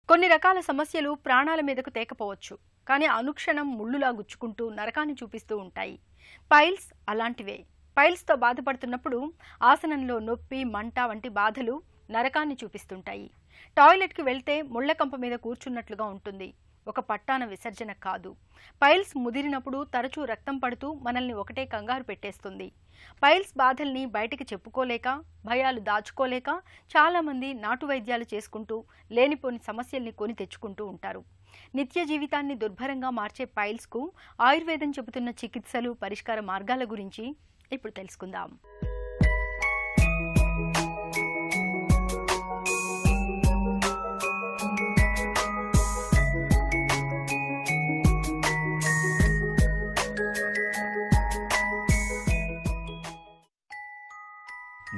కొన్ని రకాల సమస్యలు ప్రాణాల మీదకు తేకపోవచ్చు, కానీ అనుక్షణం ముళ్ళులా గుచ్చుకుంటూ నరకాన్ని చూపిస్తూ ఉంటాయి. పైల్స్ అలాంటివే. పైల్స్తో బాధపడుతున్నప్పుడు ఆసనంలో నొప్పి, మంట వంటి బాధలు నరకాన్ని చూపిస్తుంటాయి. టాయిలెట్కి వెళ్తే ముళ్లకంప మీద కూర్చున్నట్లుగా ఉంటుంది. ఒక పట్టాన విసర్జన కాదు. పైల్స్ ముదిరినప్పుడు తరచూ రక్తం పడుతూ మనల్ని ఒకటే కంగారు పెట్టేస్తుంది. పైల్స్ బాధల్ని బయటికి చెప్పుకోలేక, భయాలు దాచుకోలేక చాలామంది నాటు వైద్యాలు చేసుకుంటూ లేనిపోని సమస్యల్ని కొని తెచ్చుకుంటూ ఉంటారు. నిత్య జీవితాన్ని దుర్భరంగా మార్చే పైల్స్కు ఆయుర్వేదం చెబుతున్న చికిత్సలు, పరిష్కార మార్గాల గురించి ఇప్పుడు తెలుసుకుందాం.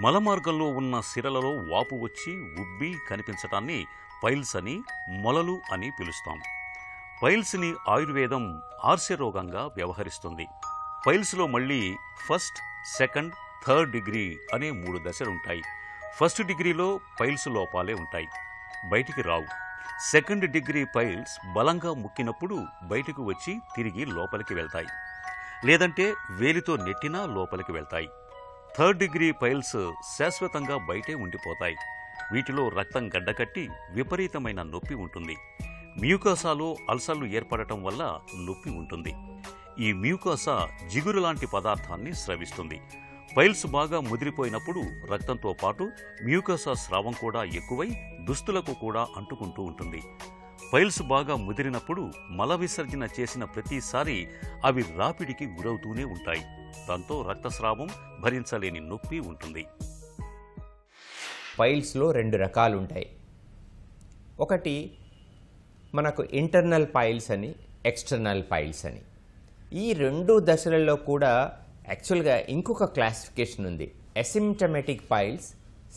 మలమార్గంలో ఉన్న సిరలలో వాపు వచ్చి ఉబ్బి కనిపించటాన్ని పైల్స్ అని, మొలలు అని పిలుస్తాం. పైల్స్ని ఆయుర్వేదం ఆర్శరోగంగా వ్యవహరిస్తుంది. పైల్స్లో మళ్ళీ ఫస్ట్, సెకండ్, థర్డ్ డిగ్రీ అనే 3 దశలుంటాయి. ఫస్ట్ డిగ్రీలో పైల్స్ లోపాలే ఉంటాయి, బయటికి రావు. సెకండ్ డిగ్రీ పైల్స్ బలంగా ముక్కినప్పుడు బయటకు వచ్చి తిరిగి లోపలికి వెళ్తాయి, లేదంటే వేలితో నెట్టినా లోపలికి వెళ్తాయి. థర్డ్ డిగ్రీ పైల్స్ శాశ్వతంగా బయటే ఉండిపోతాయి. వీటిలో రక్తం గడ్డకట్టి విపరీతమైన నొప్పి ఉంటుంది. మ్యూకోసాలో అల్సర్లు ఏర్పడటం వల్ల నొప్పి ఉంటుంది. ఈ మ్యూకోసా జిగురు లాంటి పదార్థాన్ని స్రవిస్తుంది. పైల్స్ బాగా ముదిరిపోయినప్పుడు రక్తంతో పాటు మ్యూకోసా స్రావం కూడా ఎక్కువై దుస్తులకు కూడా అంటుకుంటూ ఉంటుంది. పైల్స్ బాగా ముదిరినప్పుడు మల విసర్జన చేసిన ప్రతిసారి అవి రాపిడికి గురవుతూనే ఉంటాయి. దాంతో రక్తస్రావం, భరించలేని నొప్పి ఉంటుంది. పైల్స్లో 2 రకాలు ఉంటాయి. ఒకటి మనకు ఇంటర్నల్ పైల్స్ అని, ఎక్స్టర్నల్ పైల్స్ అని. ఈ 2 దశలలో కూడా యాక్చువల్గా ఇంకొక క్లాసిఫికేషన్ ఉంది. Asymptomatic piles,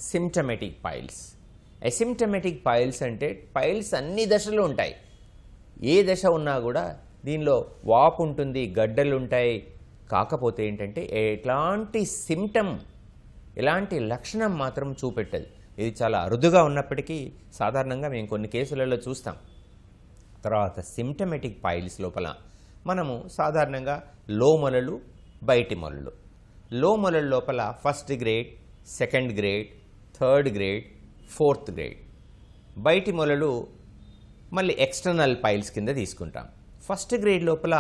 symptomatic piles. Asymptomatic piles అంటే పైల్స్ అన్ని దశలు ఉంటాయి. ఏ దశ ఉన్నా కూడా దీనిలో వాపు ఉంటుంది, గడ్డలు ఉంటాయి. కాకపోతే ఏంటంటే ఎలాంటి సిమ్టమ్, ఎలాంటి లక్షణం మాత్రం చూపెట్టదు. ఇది చాలా అరుదుగా ఉన్నప్పటికీ సాధారణంగా మేము కొన్ని కేసులలో చూస్తాం. తర్వాత సిమ్టమెటిక్ పైల్స్ లోపల మనము సాధారణంగా లో మొలలు, బయటి మొలలు. లో మొలల లోపల first grade, second grade, third grade, fourth grade. బయటి మొలలు మళ్ళీ ఎక్స్టర్నల్ పైల్స్ కింద తీసుకుంటాం. ఫస్ట్ గ్రేడ్ లోపల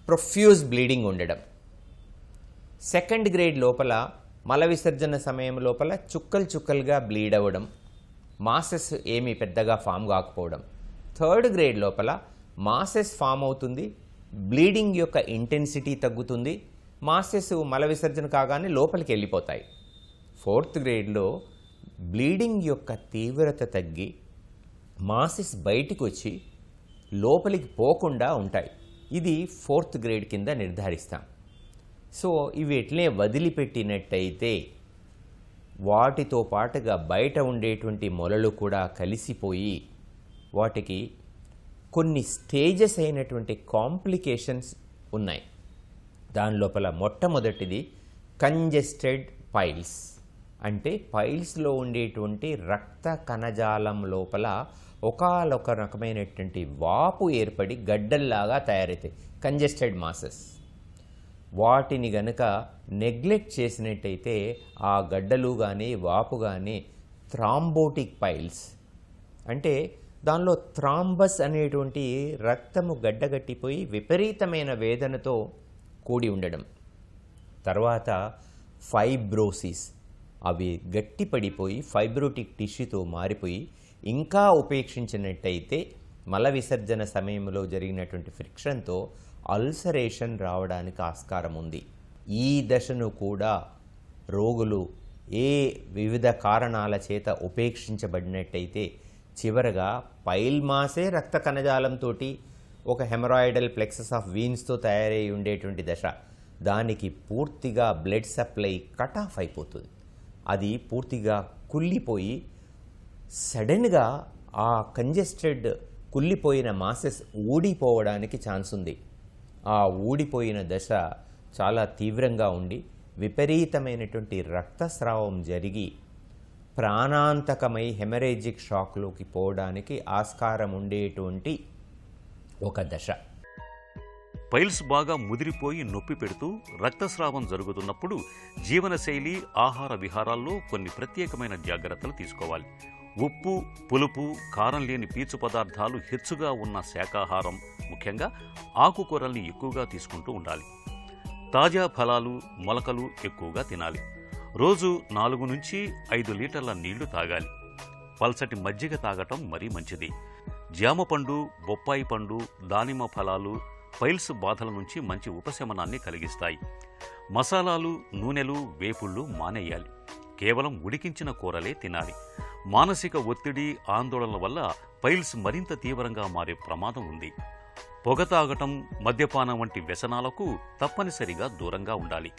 ప్రొఫ్యూజ్ బ్లీడింగ్ ఉండడం. సెకండ్ గ్రేడ్ లోపల మల విసర్జన సమయం లోపల చుక్కలు చుక్కలుగా బ్లీడ్ అవ్వడం, మాసెస్ ఏమీ పెద్దగా ఫామ్ కాకపోవడం. థర్డ్ గ్రేడ్ లోపల మాసెస్ ఫామ్ అవుతుంది, బ్లీడింగ్ యొక్క ఇంటెన్సిటీ తగ్గుతుంది, మాసెస్ మల విసర్జన కాగానే లోపలికి వెళ్ళిపోతాయి. ఫోర్త్ గ్రేడ్లో బ్లీడింగ్ యొక్క తీవ్రత తగ్గి మాసెస్ బయటికి వచ్చి లోపలికి పోకుండా ఉంటాయి. ఇది ఫోర్త్ గ్రేడ్ కింద నిర్ధారిస్తాం. సో ఇవి ఎట్లే వదిలిపెట్టినట్టయితే వాటితో పాటుగా బయట ఉండేటువంటి మొలలు కూడా కలిసిపోయి వాటికి కొన్ని స్టేజెస్ అయినటువంటి కాంప్లికేషన్స్ ఉన్నాయి. దాని లోపల మొట్టమొదటిది కంజెస్టెడ్ పైల్స్. అంటే పైల్స్లో ఉండేటువంటి రక్త కణజాలం లోపల ఒకాలొక రకమైనటువంటి వాపు ఏర్పడి గడ్డల్లాగా తయారవుతాయి, కంజెస్టెడ్ మాసెస్. వాటిని గనక నెగ్లెక్ట్ చేసినట్టయితే ఆ గడ్డలు కానీ వాపు కానీ థ్రాంబోటిక్ పైల్స్, అంటే దానిలో థ్రాంబస్ అనేటువంటి రక్తము గడ్డగట్టిపోయి విపరీతమైన వేదనతో కూడి ఉండడం. తర్వాత ఫైబ్రోసిస్, అవి గట్టిపడిపోయి ఫైబ్రోటిక్ టిష్యూతో మారిపోయి ఇంకా ఉపేక్షించినట్టయితే మల విసర్జన సమయంలో జరిగినటువంటి ఫ్రిక్షన్తో అల్సరేషన్ రావడానికి ఆస్కారం ఉంది. ఈ దశను కూడా రోగులు వివిధ కారణాల చేత ఉపేక్షించబడినట్టయితే చివరగా పైల్ మాసే రక్త కణజాలంతో ఒక హెమరాయిడల్ ప్లెక్సస్ ఆఫ్ వీన్స్తో తయారై ఉండేటువంటి దశ, దానికి పూర్తిగా బ్లడ్ సప్లై కట్ ఆఫ్ అయిపోతుంది. అది పూర్తిగా కుళ్ళిపోయి సడన్గా ఆ కంజెస్టెడ్ కుళ్ళిపోయిన మాసెస్ ఊడిపోవడానికి ఛాన్స్ ఉంది. ఆ ఊడిపోయిన దశ చాలా తీవ్రంగా ఉండి విపరీతమైనటువంటి రక్తస్రావం జరిగి ప్రాణాంతకమై హెమరేజిక్ షాక్లోకి పోవడానికి ఆస్కారం ఉండేటువంటి ఒక దశ. పైల్స్ బాగా ముదిరిపోయి నొప్పి పెడుతూ రక్తస్రావం జరుగుతున్నప్పుడు జీవనశైలి, ఆహార విహారాల్లో కొన్ని ప్రత్యేకమైన జాగ్రత్తలు తీసుకోవాలి. ఉప్పు, పులుపు, కారం లేని పీచు పదార్థాలు హెచ్చుగా ఉన్న శాకాహారం, ముఖ్యంగా ఆకుకూరల్ని ఎక్కువగా తీసుకుంటూ ఉండాలి. తాజా ఫలాలు, మొలకలు ఎక్కువగా తినాలి. రోజు 4 నుంచి 5 లీటర్ల నీళ్లు తాగాలి. పల్చటి మజ్జిగ తాగటం మరీ మంచిది. జామ పండు, బొప్పాయి పండు, దానిమ్మ ఫలాలు పైల్స్ బాధల నుంచి మంచి ఉపశమనాన్ని కలిగిస్తాయి. మసాలాలు, నూనెలు, వేపుళ్ళు మానేయాలి. కేవలం ఉడికించిన కూరలే తినాలి. మానసిక ఒత్తిడి, ఆందోళనల వల్ల పైల్స్ మరింత తీవ్రంగా మారే ప్రమాదం ఉంది. పొగ తాగటం, మద్యపానం వంటి వ్యసనాలకు తప్పనిసరిగా దూరంగా ఉండాలి.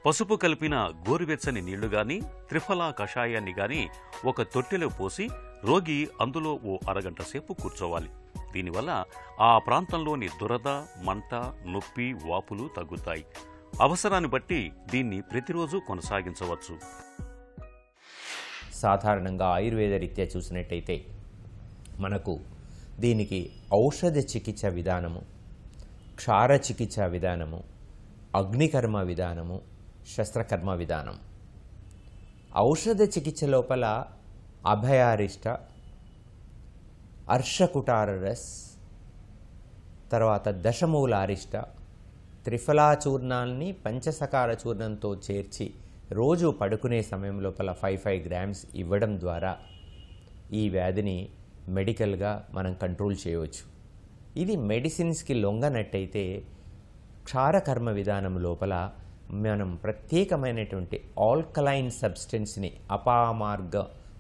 పసుపు కలిపిన గోరువెచ్చని నీళ్లు గాని, త్రిఫలా కషాయాన్ని గాని ఒక తొట్టెలో పోసి రోగి అందులో ఓ అరగంట సేపు కూర్చోవాలి. దీనివల్ల ఆ ప్రాంతంలోని దురద, మంట, నొప్పి, వాపులు తగ్గుతాయి. అవసరాన్ని బట్టి దీన్ని ప్రతిరోజు కొనసాగించవచ్చు. సాధారణంగా ఆయుర్వేద రీత్యా చూసినట్టయితే మనకు దీనికి ఔషధ చికిత్స విధానము, క్షార చికిత్స విధానము, అగ్నికర్మ విధానము, శస్త్రకర్మ విధానం. ఔషధ చికిత్స లోపల అభయారిష్ట, అర్షకుటారరస్, తర్వాత దశమూలారిష్ట, త్రిఫలా చూర్ణాల్ని పంచసకార చూర్ణంతో చేర్చి రోజు పడుకునే సమయం లోపల 5 గ్రామ్స్ ఇవ్వడం ద్వారా ఈ వ్యాధిని మెడికల్గా మనం కంట్రోల్ చేయవచ్చు. ఇది మెడిసిన్స్కి లొంగనట్టయితే క్షారకర్మ విధానం లోపల మనం ప్రత్యేకమైనటువంటి ఆల్కలైన్ సబ్స్టెన్స్ని అపామార్గ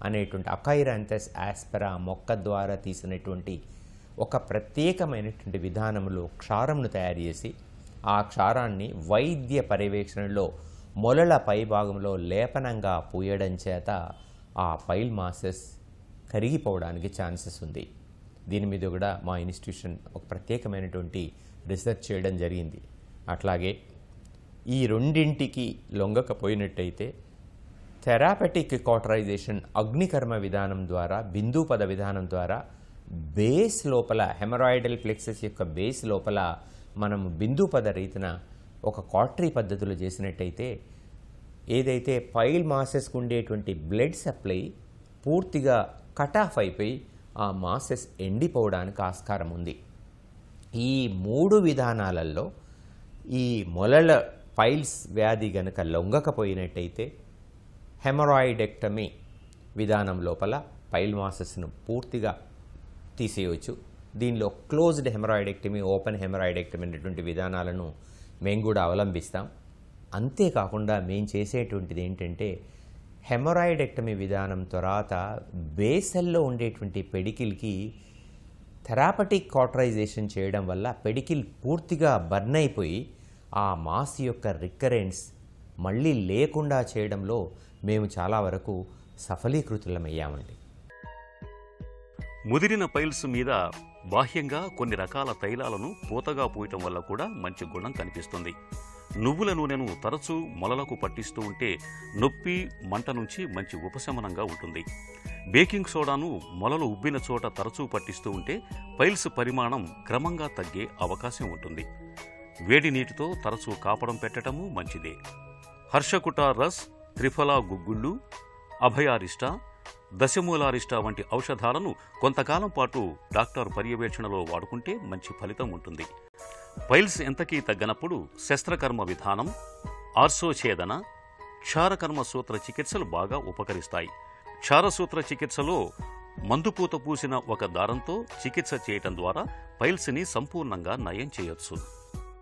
అనేటువంటి అకైరాంథస్ ఆస్పెరా మొక్క ద్వారా తీసినటువంటి ఒక ప్రత్యేకమైనటువంటి విధానంలో క్షారంను తయారు చేసి ఆ క్షారాన్ని వైద్య పర్యవేక్షణలో మొలల పై భాగంలో లేపనంగా పూయడం చేత ఆ పైల్ మాసెస్ కరిగిపోవడానికి ఛాన్సెస్ ఉంది. దీని మీద కూడా మా ఇన్స్టిట్యూషన్ ఒక ప్రత్యేకమైనటువంటి రీసెర్చ్ చేయడం జరిగింది. అట్లాగే ఈ రెండింటికి లొంగకపోయినట్టయితే థెరాపెటిక్ కాటరైజేషన్ అగ్నికర్మ విధానం ద్వారా, బిందుపద విధానం ద్వారా బేస్ లోపల హెమరాయిడల్ ప్లెక్సస్ యొక్క బేస్ లోపల మనం బిందుపద రీతిన ఒక కాటరీ పద్ధతిలో చేసినట్టయితే ఏదైతే పైల్ మాసెస్కు ఉండేటువంటి బ్లడ్ సప్లై పూర్తిగా కట్ ఆఫ్ అయిపోయి ఆ మాసెస్ ఎండిపోవడానికి ఆస్కారం ఉంది. ఈ 3 విధానాలలో ఈ మొలల పైల్స్ వ్యాధి గనక లొంగకపోయినట్టయితే హెమరాయిడెక్టమీ విధానం లోపల పైల్ మాసెస్ను పూర్తిగా తీసేయవచ్చు. దీనిలో క్లోజ్డ్ హెమరాయిడెక్టమీ, ఓపెన్ హెమరాయిడెక్టమీ అనేటువంటి విధానాలను మేము కూడా అవలంబిస్తాం. అంతేకాకుండా మేము చేసేటువంటిది ఏంటంటే హెమరాయిడెక్టమీ విధానం తర్వాత బేసల్లో ఉండేటువంటి పెడికిల్కి థెరాపటిక్ కాటరైజేషన్ చేయడం వల్ల పెడికిల్ పూర్తిగా బర్న్ అయిపోయి ఆ మాస్ యొక్క రికరెన్స్ మళ్ళీ లేకుండా చేయడంలో మేము చాలా వరకు సఫలీకృతులమయ్యామండి. ముదిరిన పైల్స్ మీద బాహ్యంగా కొన్ని రకాల తైలాలను పూతగా పూయటం వల్ల కూడా మంచి గుణం కనిపిస్తుంది. నువ్వుల నూనెను తరచూ మొలలకు పట్టిస్తూ ఉంటే నొప్పి, మంట నుంచి మంచి ఉపశమనంగా ఉంటుంది. బేకింగ్ సోడాను మొలలు ఉబ్బిన చోట తరచూ పట్టిస్తూ ఉంటే పైల్స్ పరిమాణం క్రమంగా తగ్గే అవకాశం ఉంటుంది. వేడి నీటితో తరచూ కాపడం పెట్టడము మంచిదే. హర్షకుటారస్, త్రిఫలా గుగ్గుళ్ళు, అభయారిష్ట, దశమూలారిష్ట వంటి ఔషధాలను కొంతకాలం పాటు డాక్టర్ పర్యవేక్షణలో వాడుకుంటే మంచి ఫలితం ఉంటుంది. పైల్స్ ఎంతకీ తగ్గనప్పుడు శస్త్రకర్మ విధానం, ఆర్సోఛేదన, క్షారకర్మ సూత్ర చికిత్సలు బాగా ఉపకరిస్తాయి. క్షారసూత్ర చికిత్సలో మందుపూత పూసిన ఒక దారంతో చికిత్స చేయటం ద్వారా పైల్స్ని సంపూర్ణంగా నయం చేయొచ్చు.